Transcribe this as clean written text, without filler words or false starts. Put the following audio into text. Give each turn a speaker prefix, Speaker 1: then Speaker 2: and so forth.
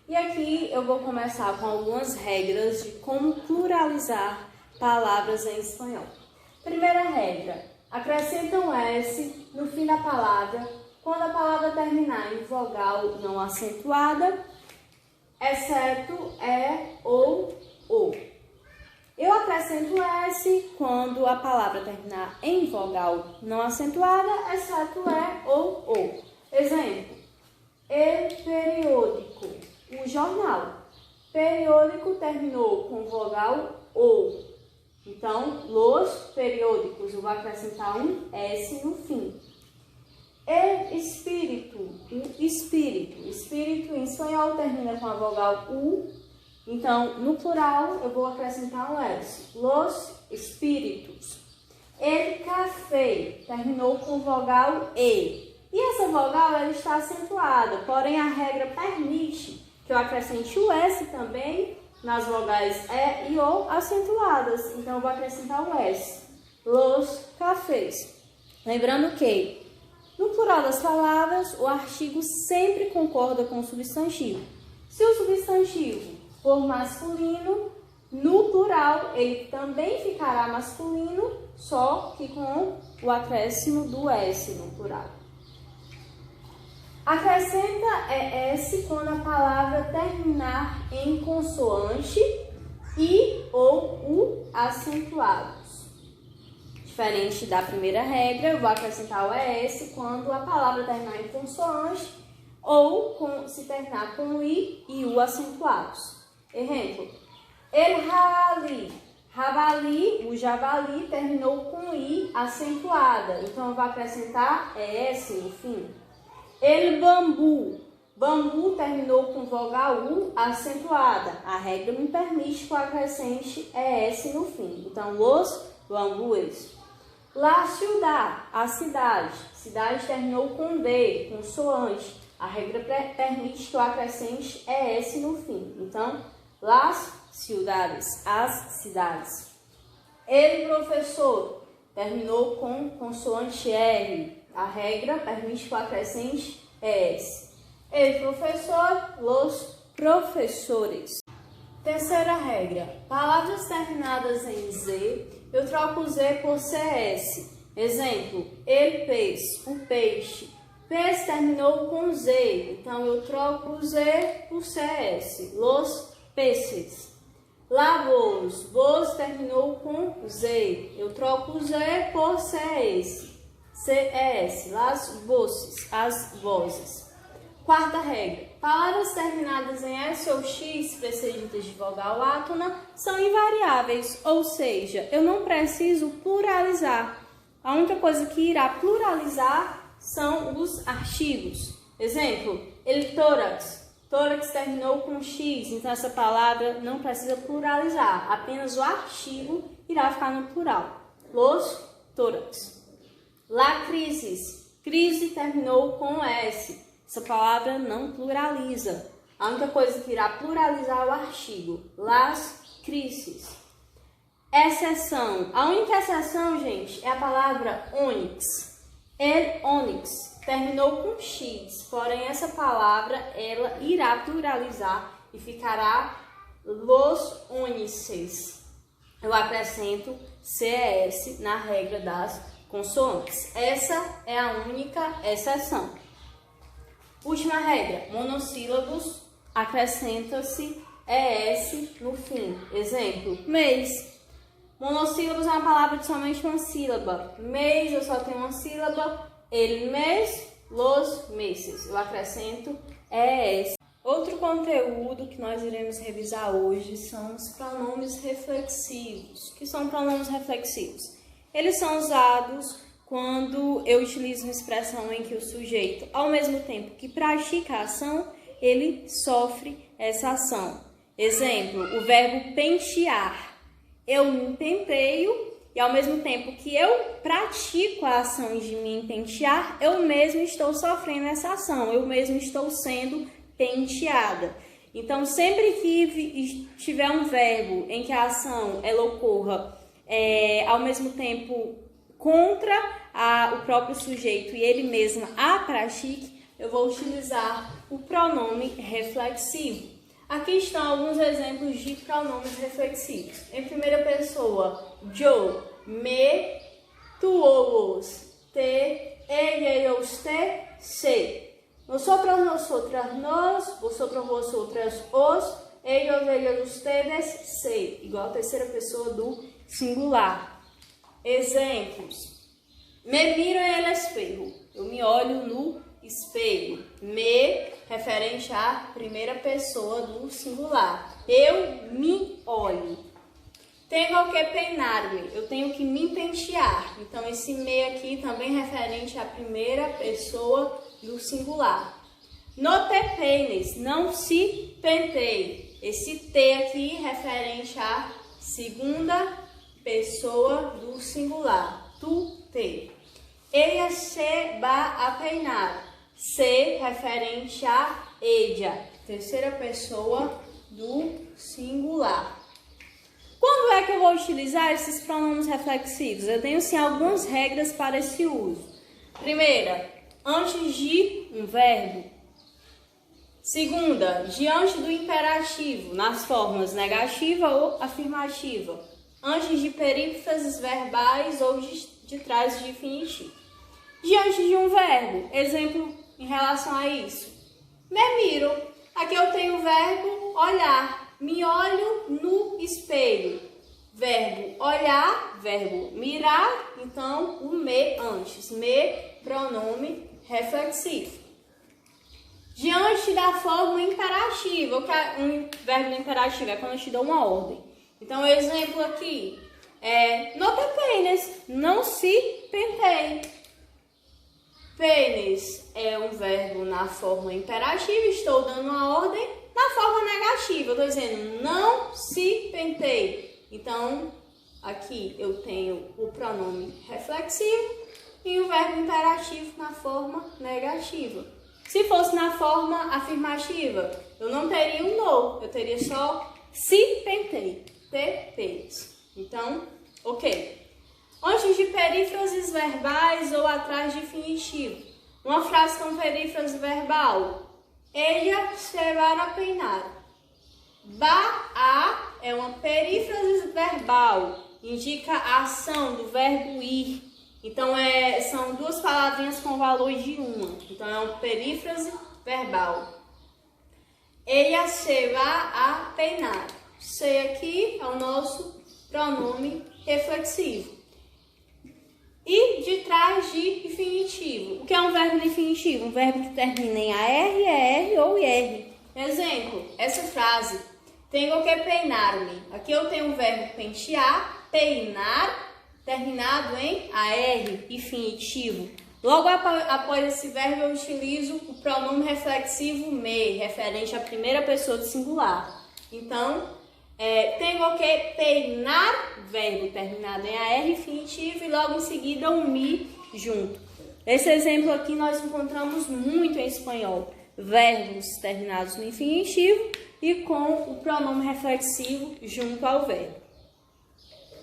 Speaker 1: E aqui eu vou começar com algumas regras de como pluralizar palavras em espanhol. Primeira regra, acrescenta um S no fim da palavra quando a palavra terminar em vogal não acentuada, exceto é ou o. Eu acrescento S quando a palavra terminar em vogal não acentuada, exceto é ou o. Exemplo, el periódico, o jornal. Periódico terminou com vogal o. Então, los periódicos, eu vou acrescentar um S no fim. El espírito, o espírito. Espírito em espanhol termina com a vogal U. Então, no plural, eu vou acrescentar um S. Los espíritus. El café terminou com vogal E. E essa vogal ela está acentuada, porém a regra permite que eu acrescente o S também nas vogais E e O acentuadas. Então, eu vou acrescentar o S. Los cafés. Lembrando que no plural das palavras, o artigo sempre concorda com o substantivo. Se o substantivo for masculino, no plural ele também ficará masculino, só que com o acréscimo do S no plural. Acrescenta S quando a palavra terminar em consoante I ou U acentuados. Diferente da primeira regra, eu vou acrescentar o ES quando a palavra terminar em consoante ou se terminar com I e U acentuados. Exemplo, el javali. Javali, o javali, terminou com I acentuada. Então, eu vou acrescentar ES no fim. El bambu. Bambu terminou com vogal U acentuada. A regra me permite que eu acrescente ES no fim. Então, los bambúes. La ciudad, a cidade. Cidade terminou com D, consoante. A regra permite que eu acrescente ES no fim. Então, las ciudades, as cidades. El professor terminou com consoante R. A regra permite que eu acrescente ES. El professor, los professores. Terceira regra, palavras terminadas em Z, eu troco o Z por CS. Exemplo, el pez, o peixe. Pez terminou com Z, então eu troco o Z por CS. Los peces. La voz, voz terminou com Z, eu troco o Z por CS. CS, las voces, as vozes. Quarta regra, palavras terminadas em S ou X, precedidas de vogal átona, são invariáveis, ou seja, eu não preciso pluralizar. A única coisa que irá pluralizar são os artigos. Exemplo, el tórax. Tórax terminou com X, então essa palavra não precisa pluralizar, apenas o artigo irá ficar no plural. Los tórax. La crisis. Crise terminou com S. Essa palavra não pluraliza. A única coisa que irá pluralizar é o artigo. Las crises. Exceção. A única exceção, gente, é a palavra ônix. El ônix terminou com X, porém essa palavra ela irá pluralizar e ficará los ônices. Eu acrescento CES na regra das consoantes. Essa é a única exceção. Última regra, monossílabos, acrescenta-se ES no fim. Exemplo, mês. Monossílabos é uma palavra de somente uma sílaba. Mês, eu só tenho uma sílaba. El mês, los meses. Eu acrescento ES. Outro conteúdo que nós iremos revisar hoje são os pronomes reflexivos. O que são pronomes reflexivos? Eles são usados quando eu utilizo uma expressão em que o sujeito, ao mesmo tempo que pratica a ação, ele sofre essa ação. Exemplo, o verbo pentear. Eu me penteio e ao mesmo tempo que eu pratico a ação de me pentear, eu mesmo estou sofrendo essa ação, eu mesmo estou sendo penteada. Então, sempre que tiver um verbo em que a ação ela ocorra ao mesmo tempo contra o próprio sujeito e ele mesmo a pratique, eu vou utilizar o pronome reflexivo. Aqui estão alguns exemplos de pronomes reflexivos. Em primeira pessoa, yo, me, tu, os, te, ella, usted, se. Nosotros, nosotras, nos, vosotros, vosotras, os, ellos, ellas, ustedes, se. Igual a terceira pessoa do singular. Exemplos. Me miro en el espejo. Eu me olho no espelho. Me, referente à primeira pessoa do singular. Eu me olho. Tenho que peinar-me. Eu tenho que me pentear. Então, esse me aqui também referente à primeira pessoa do singular. No te peines. Não se penteie. Esse te aqui referente à segunda pessoa do singular. Tu, te. Ella se va a peinar. Se referente a ella, terceira pessoa do singular. Quando é que eu vou utilizar esses pronomes reflexivos? Eu tenho sim algumas regras para esse uso. Primeira, antes de um verbo. Segunda, diante do imperativo, nas formas negativa ou afirmativa. Antes de perífrases verbais ou de trás de infinitivo. Diante de um verbo, exemplo em relação a isso. Me miro. Aqui eu tenho o verbo olhar. Me olho no espelho. Verbo olhar, verbo mirar. Então, o me antes. Me, pronome reflexivo. Diante da forma imperativa. Um verbo imperativo é quando eu te dou uma ordem. Então, o exemplo aqui é no te peines. Não se penteie. Peines é um verbo na forma imperativa, estou dando uma ordem na forma negativa. Eu estou dizendo não se penteie. Então, aqui eu tenho o pronome reflexivo e o verbo imperativo na forma negativa. Se fosse na forma afirmativa, eu não teria um no, eu teria só se penteie, te peines. Então, ok. Antes de perífrases verbais ou atrás de infinitivo. Uma frase com perífrase verbal. Ella se va a peinar. Va a é uma perífrase verbal. Indica a ação do verbo ir. Então, são duas palavrinhas com valor de uma. Então, é uma perífrase verbal. Ella se va a peinar. Se aqui é o nosso pronome reflexivo. E de trás de infinitivo. O que é um verbo de infinitivo? Um verbo que termina em AR, ER ou IR. Exemplo, essa frase. Tenho que peinar-me. Aqui eu tenho o verbo pentear, peinar, terminado em AR, infinitivo. Logo após esse verbo eu utilizo o pronome reflexivo me, referente à primeira pessoa do singular. Então, tenho que peinar, verbo terminado em AR, infinitivo, e logo em seguida um me junto. Esse exemplo aqui nós encontramos muito em espanhol. Verbos terminados no infinitivo e com o pronome reflexivo junto ao verbo.